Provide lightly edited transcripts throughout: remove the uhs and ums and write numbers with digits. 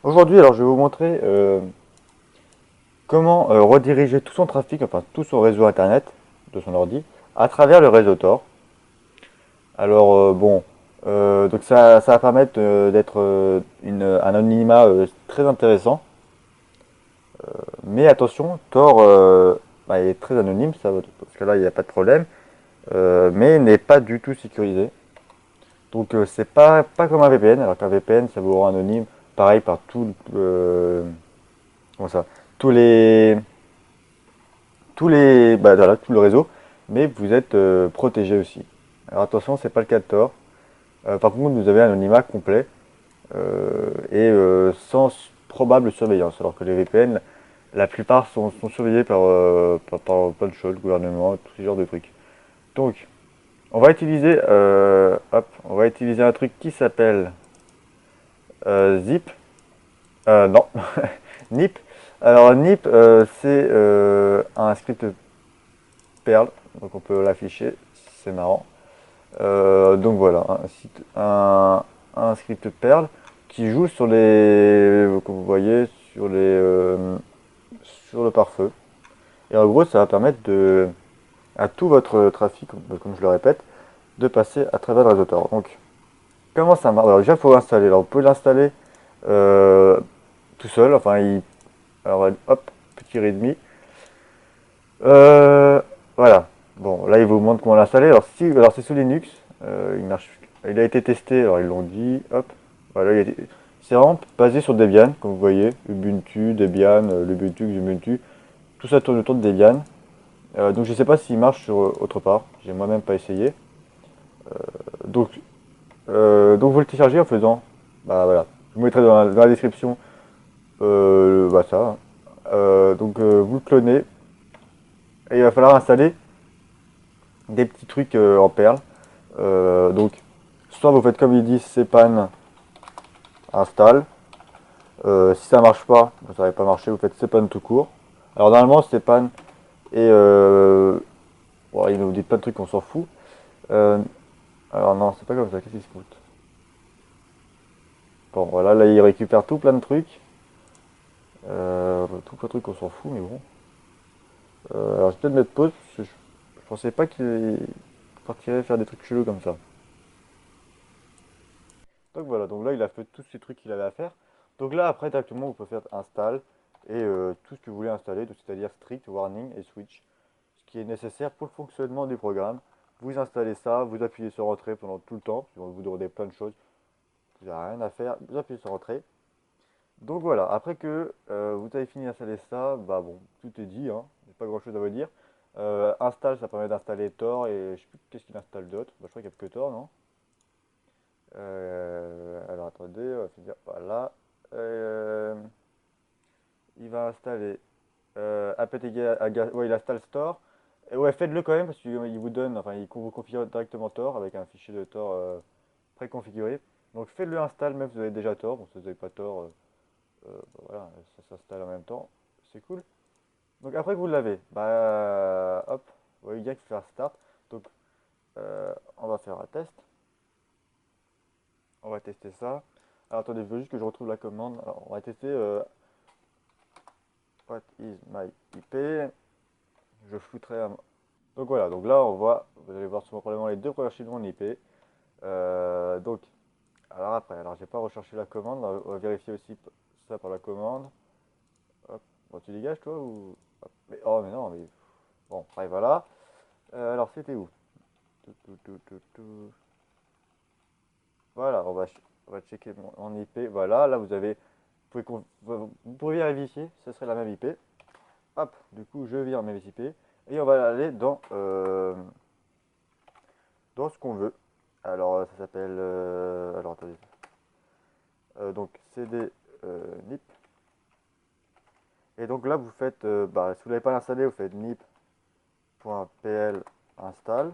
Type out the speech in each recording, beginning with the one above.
Aujourd'hui, alors je vais vous montrer comment rediriger tout son trafic, enfin tout son réseau internet de son ordi, à travers le réseau Tor. Alors bon, donc ça va permettre d'être un anonymat très intéressant. Mais attention, Tor bah, est très anonyme, ça, parce que là il n'y a pas de problème, mais n'est pas du tout sécurisé. Donc c'est pas comme un VPN, alors qu'un VPN ça vous rend anonyme, pareil par comment ça, tous les voilà, tout le réseau, mais vous êtes protégé aussi. Alors attention, c'est pas le cas de Tor. Par contre, vous avez un anonymat complet et sans probable surveillance, alors que les VPN, la plupart sont surveillés par plein de choses, le gouvernement, tout ce genre de trucs. Donc, on va utiliser un truc qui s'appelle Zip. Non, Nip. Alors Nip, c'est un script Perl, donc on peut l'afficher, c'est marrant. Donc voilà, un script Perl qui joue sur comme vous voyez, sur le pare-feu. Et en gros, ça va permettre à tout votre trafic, comme je le répète, de passer à travers le réseau Tor. Donc, comment ça marche? Alors déjà, il faut l'installer. Alors, vous pouvez l'installer euh, tout seul. Alors, hop, petit readme. Euh, voilà. Bon, là, il vous montre comment l'installer. Alors c'est sous Linux. Il marche. Il a été testé. Alors, ils l'ont dit. Hop. Voilà. C'est vraiment basé sur Debian, comme vous voyez. Ubuntu, Debian, l'Ubuntu, Ubuntu. Tout ça tourne autour de Debian. Donc, je ne sais pas s'il marche sur autre part. J'ai moi-même pas essayé. Donc, donc, vous le téléchargez en faisant. Bah voilà. Je vous mettrai dans la description bah, ça. Donc, vous le clonez. Et il va falloir installer des petits trucs en perles. Donc, soit vous faites comme ils disent, cpan install. Si ça marche pas, ça va pas marcher, vous faites cpan tout court. Alors normalement, cpan et bon, il nous dit plein de trucs qu'on s'en fout. Euh, alors non, c'est pas comme ça. Qu'est-ce qu'il se fout? Bon, voilà, là il récupère tout plein de trucs. Tout plein de trucs qu'on s'en fout, mais bon. Alors je vais peut-être mettre pause parce que je pensais pas qu'il partirait faire des trucs chelous comme ça. Donc voilà, donc là il a fait tous ces trucs qu'il avait à faire. Donc là après directement vous pouvez faire install et tout ce que vous voulez installer, c'est-à-dire strict, warning et switch, ce qui est nécessaire pour le fonctionnement du programme. Vous installez ça, vous appuyez sur entrée pendant tout le temps, puis on vous demander plein de choses, vous n'avez rien à faire, vous appuyez sur entrée. Donc voilà, après que vous avez fini d'installer ça, bah bon, tout est dit, hein, j'ai pas grand chose à vous dire. Install, ça permet d'installer Tor et je sais plus qu'est-ce qu'il installe d'autre, bah, je crois qu'il n'y a que Tor, non? Alors attendez, on va finir par là. Euh, il va installer apt ouais, il installe Store. Et ouais, faites-le quand même parce qu'il vous donne, enfin, il vous configure directement Tor avec un fichier de Tor préconfiguré. Donc faites-le install même si vous avez déjà Tor. Bon, si vous n'avez pas Tor, bah, voilà, ça s'installe en même temps. C'est cool. Donc après que vous l'avez, bah hop, vous voyez bien qu'il fait un start. Donc on va faire un test. On va tester ça. Alors attendez, je veux juste que je retrouve la commande. Alors on va tester what is my IP. Je flouterai à... Donc voilà, donc là on voit, vous allez voir sûrement probablement les deux premières chiffres de mon IP. Donc, alors après, alors j'ai pas recherché la commande, on va vérifier aussi ça par la commande. Hop, bon tu dégages toi ou... Hop. Mais, oh mais non, mais... Bon, après voilà. Alors c'était où? Tout. Voilà, on va checker mon IP. Voilà, là vous avez... Vous pouvez vérifier, ce serait la même IP. Hop, du coup je vire mes IP et on va aller dans ce qu'on veut. Alors ça s'appelle alors attendez. Donc cd nip et donc là vous faites bah, si vous n'avez pas installé vous faites nip.pl install,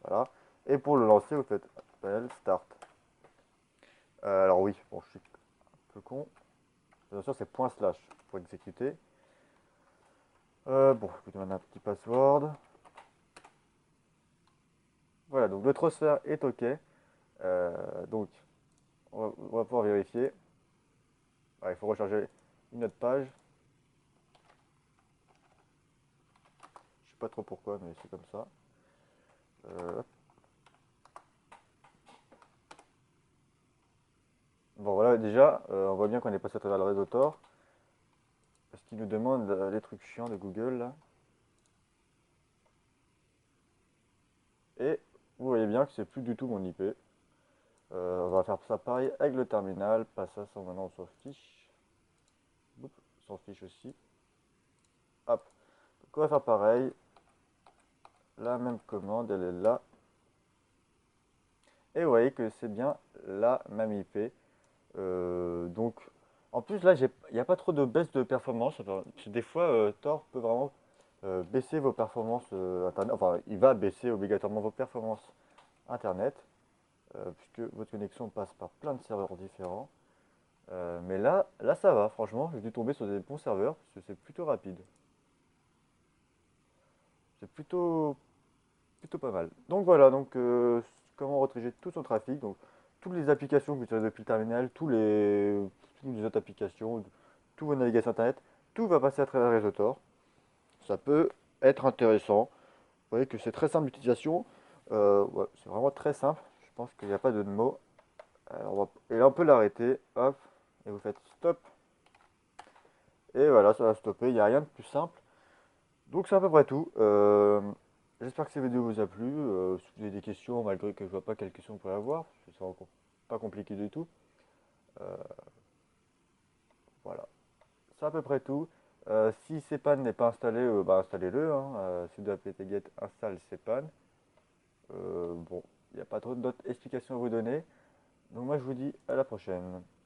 voilà, et pour le lancer vous faites pl start. Alors oui, bon je suis un peu con, bien sûr c'est point slash pour exécuter. Bon, je vous demande un petit password. Voilà, donc le transfert est ok. Donc on va pouvoir vérifier. il faut recharger une autre page. Je sais pas trop pourquoi, mais c'est comme ça. Hop. Bon voilà, déjà, on voit bien qu'on est passé à travers le réseau Tor. Parce qu'il nous demande les trucs chiants de Google là. Et vous voyez bien que c'est plus du tout mon IP. On va faire ça pareil avec le terminal. Pas ça, ça maintenant on s'en fiche. Oups, on s'en fiche aussi. Hop. Donc on va faire pareil. La même commande, elle est là. Et vous voyez que c'est bien la même IP. Donc, en plus là, il n'y a pas trop de baisse de performance. Enfin, des fois, Tor peut vraiment baisser vos performances Internet. Enfin, il va baisser obligatoirement vos performances Internet, puisque votre connexion passe par plein de serveurs différents. Mais là, ça va. Franchement, j'ai dû tomber sur des bons serveurs, parce que c'est plutôt rapide. C'est plutôt pas mal. Donc voilà, donc comment rediriger tout son trafic. Donc toutes les applications que vous utilisez depuis le terminal, toutes les autres applications, tous vos navigations internet, tout va passer à travers le réseau Tor. Ça peut être intéressant. Vous voyez que c'est très simple d'utilisation. Ouais, c'est vraiment très simple. Je pense qu'il n'y a pas de mots. Et là, on peut l'arrêter. Hop. Et vous faites stop. Et voilà, ça va stopper. Il n'y a rien de plus simple. Donc c'est à peu près tout. J'espère que cette vidéo vous a plu. Si vous avez des questions, malgré que je vois pas quelles questions vous pourrez avoir, c'est encore pas compliqué du tout. Euh, voilà, c'est à peu près tout. Si CPAN n'est pas installé, bah installez-le. Hein. Si vous avez get installe CPAN. Bon, il n'y a pas trop d'autres explications à vous donner. Donc moi je vous dis à la prochaine.